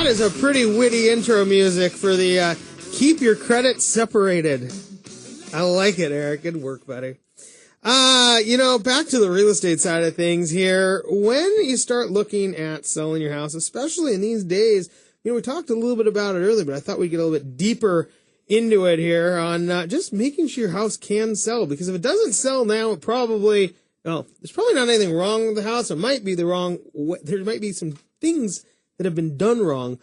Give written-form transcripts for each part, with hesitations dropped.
That is a pretty witty intro music for the Keep Your Credit Separated. I like it, Eric. Good work, buddy. Back to the real estate side of things here. When you start looking at selling your house, especially in these days, we talked a little bit about it earlier, but I thought we'd get a little bit deeper into it here on just making sure your house can sell. Because if it doesn't sell now, there's probably not anything wrong with the house. It might be there might be some things that have been done wrong.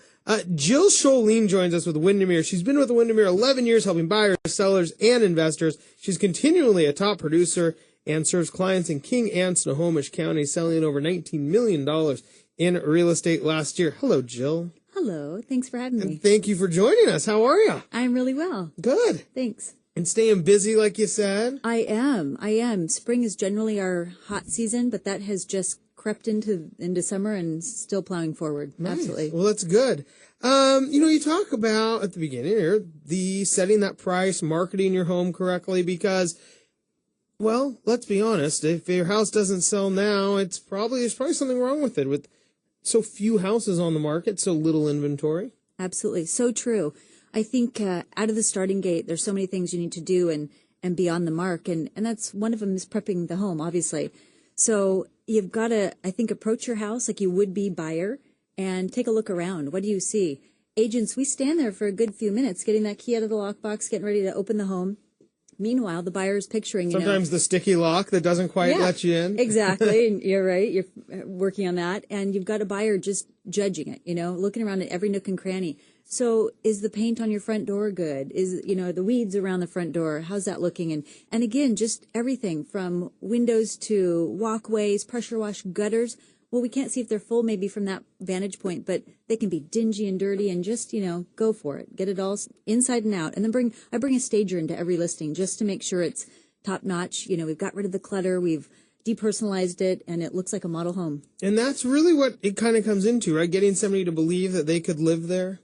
Jill Sjolin joins us with Windermere. She's been with Windermere 11 years, helping buyers, sellers, and investors. She's continually a top producer and serves clients in King and Snohomish County, selling over $19 million in real estate last year. Hello, Jill. Hello. Thanks for having me. And thank you for joining us. How are you? I'm really well. Good. Thanks. And staying busy, like you said? I am. Spring is generally our hot season, but that has just crept into summer and still plowing forward. Nice. Absolutely. Well, that's good. You talk about at the beginning here, the setting that price, marketing your home correctly, because, well, let's be honest, if your house doesn't sell now, there's probably something wrong with it, with so few houses on the market, so little inventory. Absolutely. So true. I think out of the starting gate, there's so many things you need to do and be on the mark. And that's one of them is prepping the home, obviously. So you've got to, I think, approach your house like you would be buyer and take a look around. What do you see? Agents, we stand there for a good few minutes, getting that key out of the lockbox, getting ready to open the home. Meanwhile, the buyer is picturing, sometimes the sticky lock that doesn't quite let you in. Exactly. And you're right. You're working on that. And you've got a buyer just judging it, looking around at every nook and cranny. So is the paint on your front door good? Is, the weeds around the front door, how's that looking? And again, just everything from windows to walkways, pressure wash, gutters. Well, we can't see if they're full maybe from that vantage point, but they can be dingy and dirty, and just, go for it. Get it all inside and out. And then I bring a stager into every listing just to make sure it's top notch. We've got rid of the clutter. We've depersonalized it, and it looks like a model home. And that's really what it kind of comes into, right? Getting somebody to believe that they could live there.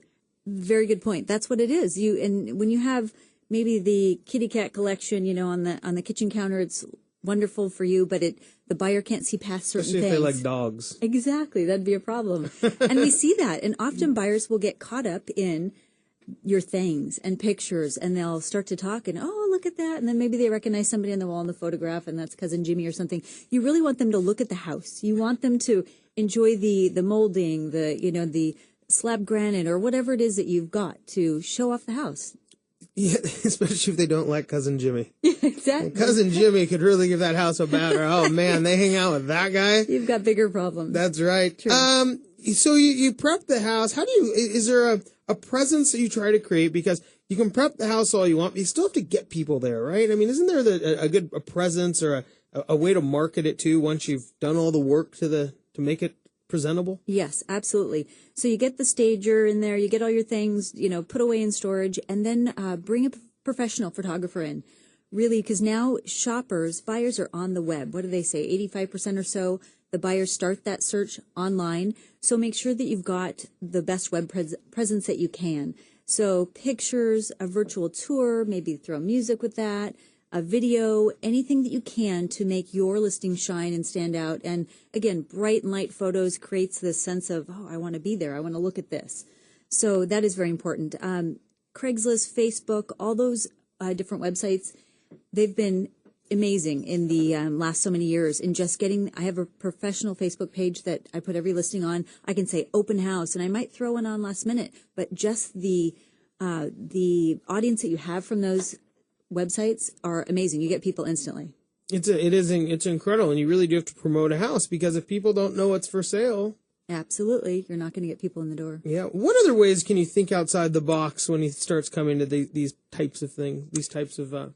Very good point. That's what it is. And when you have maybe the kitty cat collection, on the kitchen counter, it's wonderful for you, but the buyer can't see past certain things. Especially if they like dogs. Exactly. That'd be a problem. And we see that. And often buyers will get caught up in your things and pictures, and they'll start to talk and, oh, look at that. And then maybe they recognize somebody on the wall in the photograph, and that's Cousin Jimmy or something. You really want them to look at the house. You want them to enjoy the molding, the slab granite or whatever it is that you've got to show off the house. Yeah, especially if they don't like Cousin Jimmy. Exactly. Cousin Jimmy could really give that house a batter. Oh, man, they hang out with that guy. You've got bigger problems. That's right. True. So you prep the house. Is there a presence that you try to create? Because you can prep the house all you want, but you still have to get people there, right? I mean, isn't there a good presence or a way to market it too once you've done all the work to make it presentable? Yes, absolutely. So you get the stager in there, you get all your things, put away in storage, and then bring a professional photographer in. Really, because now buyers are on the web. What do they say? 85% or so, the buyers start that search online. So make sure that you've got the best web presence that you can. So pictures, a virtual tour, maybe throw music with that, a video, anything that you can to make your listing shine and stand out. And again, bright and light photos creates this sense of, oh, I want to be there. I want to look at this. So that is very important. Craigslist, Facebook, all those different websites, they've been amazing in the last so many years in just I have a professional Facebook page that I put every listing on. I can say open house, and I might throw one on last minute, but just the audience that you have from those websites are amazing. You get people instantly. It's incredible, and you really do have to promote a house, because if people don't know what's for sale, absolutely, you're not going to get people in the door. Yeah. What other ways can you think outside the box when he starts coming to these types of things, these types of?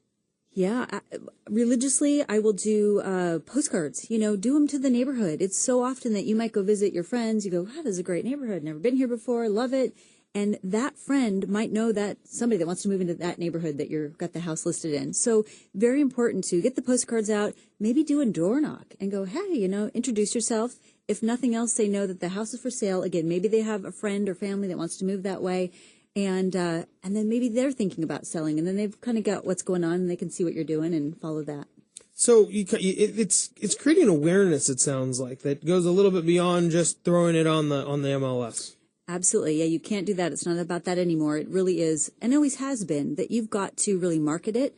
Yeah, religiously, I will do postcards. Do them to the neighborhood. It's so often that you might go visit your friends. You go, wow, this is a great neighborhood. Never been here before. Love it. And that friend might know that somebody that wants to move into that neighborhood that you've got the house listed in. So very important to get the postcards out, maybe do a door knock and go, hey, introduce yourself. If nothing else, they know that the house is for sale. Again, maybe they have a friend or family that wants to move that way. And then maybe they're thinking about selling, and then they've kind of got what's going on, and they can see what you're doing and follow that. So it's creating awareness, it sounds like, that goes a little bit beyond just throwing it on the MLS. Absolutely. Yeah, you can't do that. It's not about that anymore. It really is, and always has been, that you've got to really market it,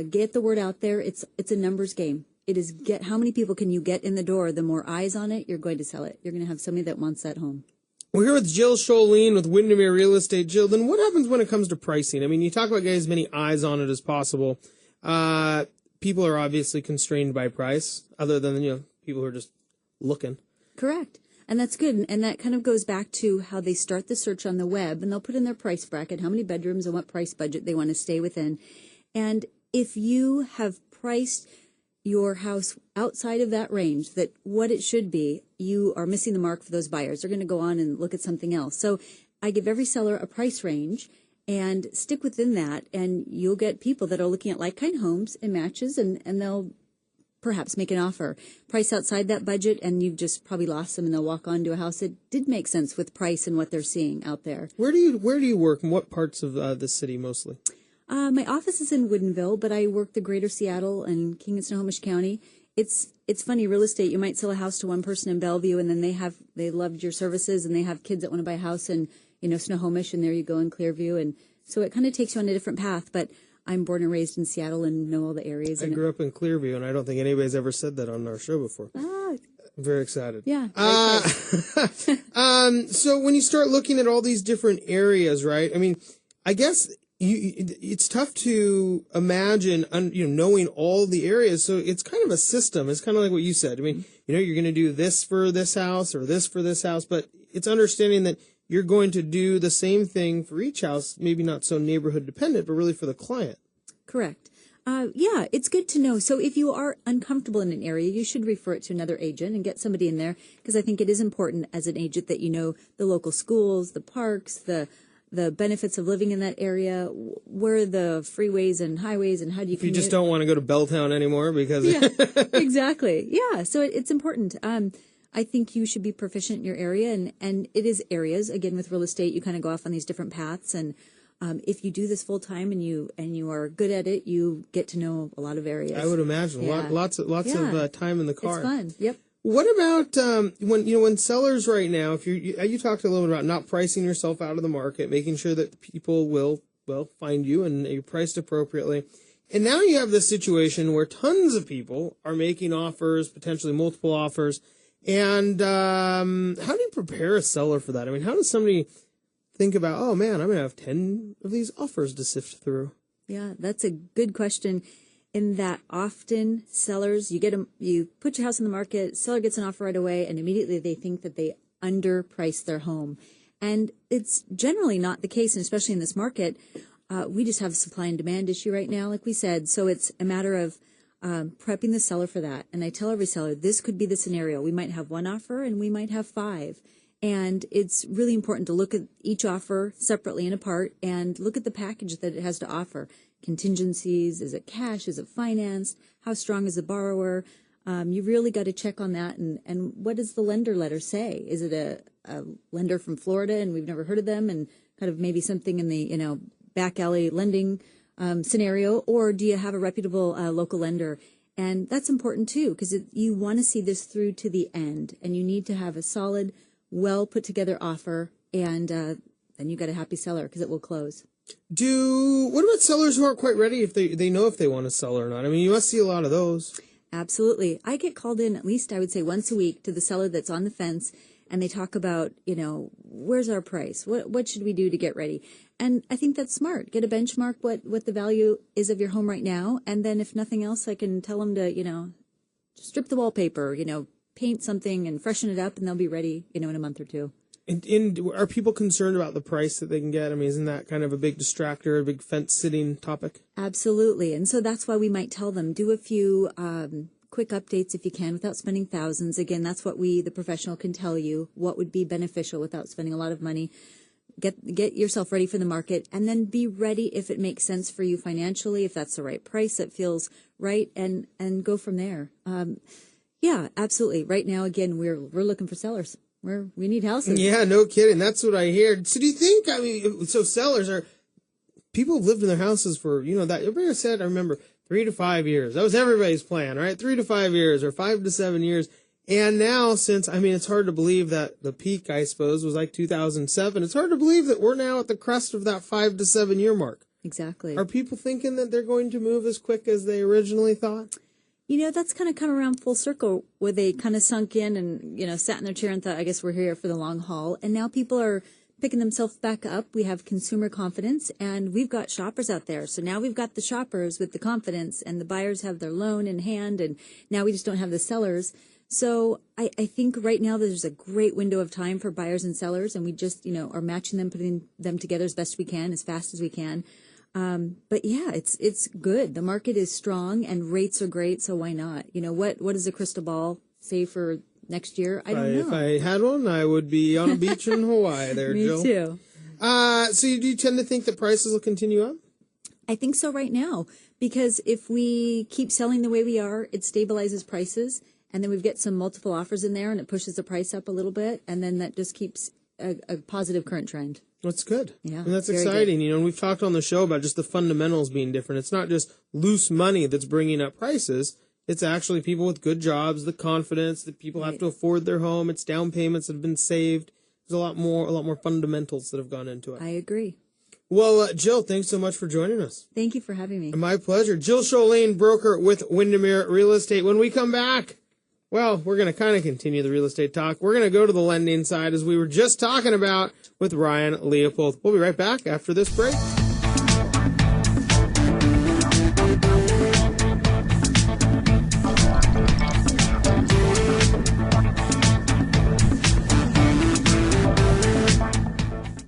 get the word out there. It's a numbers game. It is how many people can you get in the door? The more eyes on it, you're going to sell it. You're going to have somebody that wants that home. We're here with Jill Sjolin with Windermere Real Estate. Jill, then what happens when it comes to pricing? I mean, you talk about getting as many eyes on it as possible. People are obviously constrained by price, other than, people who are just looking. Correct. And that's good. And that kind of goes back to how they start the search on the web, and they'll put in their price bracket, how many bedrooms and what price budget they want to stay within. And if you have priced your house outside of that range, that what it should be, you are missing the mark for those buyers. They're going to go on and look at something else. So I give every seller a price range and stick within that, and you'll get people that are looking at like-kind homes and matches, and they'll perhaps make an offer. Price outside that budget, and you've just probably lost them, and they'll walk on to a house that did make sense with price and what they're seeing out there. Where do you work, and what parts of the city mostly? My office is in Woodinville, but I work the greater Seattle and King and Snohomish County. It's funny, real estate, you might sell a house to one person in Bellevue, and then they loved your services, and they have kids that want to buy a house in, Snohomish, and there you go in Clearview. And so it kind of takes you on a different path, but I'm born and raised in Seattle and know all the areas. I grew up in Clearview, and I don't think anybody's ever said that on our show before. I'm very excited. Yeah. So when you start looking at all these different areas, right? I mean, I guess it's tough to imagine, knowing all the areas. So it's kind of a system. It's kind of like what you said. I mean, you're going to do this for this house or this for this house, but it's understanding that you're going to do the same thing for each house, maybe not so neighborhood dependent, but really for the client. Correct. Yeah, it's good to know. So if you are uncomfortable in an area, you should refer it to another agent and get somebody in there, because I think it is important as an agent that you know the local schools, the parks, the benefits of living in that area, where are the freeways and highways, and how do you commute. You just don't want to go to Belltown anymore because... Yeah, exactly. Yeah, so it's important. I think you should be proficient in your area, and it is areas. Again, with real estate, you kind of go off on these different paths, and if you do this full time and you are good at it, you get to know a lot of areas. I would imagine. Yeah. Lots of time in the car. It's fun. Yep. What about when sellers right now, if you talked a little bit about not pricing yourself out of the market, making sure that people will find you and you're priced appropriately. And now you have this situation where tons of people are making offers, potentially multiple offers. And how do you prepare a seller for that? I mean, how does somebody think about, oh man, I'm going to have 10 of these offers to sift through? Yeah, that's a good question. In that often sellers, you put your house on the market, seller gets an offer right away, and immediately they think that they underpriced their home. And it's generally not the case, and especially in this market, we just have a supply and demand issue right now, like we said. So it's a matter of prepping the seller for that. And I tell every seller, this could be the scenario. We might have one offer and we might have 5. And it's really important to look at each offer separately and apart and look at the package that it has to offer. Contingencies, is it cash, is it financed, how strong is the borrower? You really got to check on that. And what does the lender letter say? Is it a lender from Florida and we've never heard of them, and kind of maybe something in the back alley lending scenario, or do you have a reputable local lender? And that's important too, because you want to see this through to the end, and you need to have a solid, well put together offer, and then you got a happy seller because it will close. What about sellers who aren't quite ready, if they know if they want to sell or not? I mean, you must see a lot of those. Absolutely. I get called in at least, I would say, once a week to the seller that's on the fence, and they talk about, where's our price? What should we do to get ready? And I think that's smart. Get a benchmark what the value is of your home right now, and then if nothing else, I can tell them to, strip the wallpaper, paint something and freshen it up, and they'll be ready, in a month or two. And are people concerned about the price that they can get? I mean, isn't that kind of a big distractor, a big fence-sitting topic? Absolutely. And so that's why we might tell them, do a few quick updates if you can without spending thousands. Again, that's what we, the professional, can tell you, what would be beneficial without spending a lot of money. Get yourself ready for the market, and then be ready if it makes sense for you financially, if that's the right price that feels right, and go from there. Yeah, absolutely. Right now, again, we're looking for sellers. We need houses. Yeah, no kidding. That's what I hear. So do you think, sellers are, people have lived in their houses for, that everybody said, I remember, 3 to 5 years. That was everybody's plan, right? 3 to 5 years or 5 to 7 years. And now, since, I mean, it's hard to believe that the peak, I suppose, was like 2007. It's hard to believe that we're now at the crest of that 5 to 7 year mark. Exactly. Are people thinking that they're going to move as quick as they originally thought? You know, that's kind of come around full circle where they kind of sunk in and, you know, sat in their chair and thought, I guess we're here for the long haul. And now people are picking themselves back up. We have consumer confidence and we've got shoppers out there. So now we've got the shoppers with the confidence and the buyers have their loan in hand. And now we just don't have the sellers. So I think right now there's a great window of time for buyers and sellers. And we just, you know, are matching them, putting them together as best we can, as fast as we can. But yeah, it's good. The market is strong and rates are great. So why not? You know, what does a crystal ball say for next year? I don't know. If I had one, I would be on a beach in Hawaii there, Me Jill. too. So do you tend to think that prices will continue up? I think so right now, because if we keep selling the way we are, it stabilizes prices. And then we get some multiple offers in there and it pushes the price up a little bit. And then that just keeps a positive current trend. That's good. Yeah. And that's exciting. Good. You know, and we've talked on the show about just the fundamentals being different. It's not just loose money that's bringing up prices. It's actually people with good jobs, the confidence that people have to afford their home. It's down payments that have been saved. There's a lot more fundamentals that have gone into it. I agree. Well, Jill, thanks so much for joining us. Thank you for having me. My pleasure. Jill Sjolin, broker with Windermere Real Estate. When we come back, well, we're going to kind of continue the real estate talk. We're going to go to the lending side as we were just talking about with Ryan Leopold. We'll be right back after this break.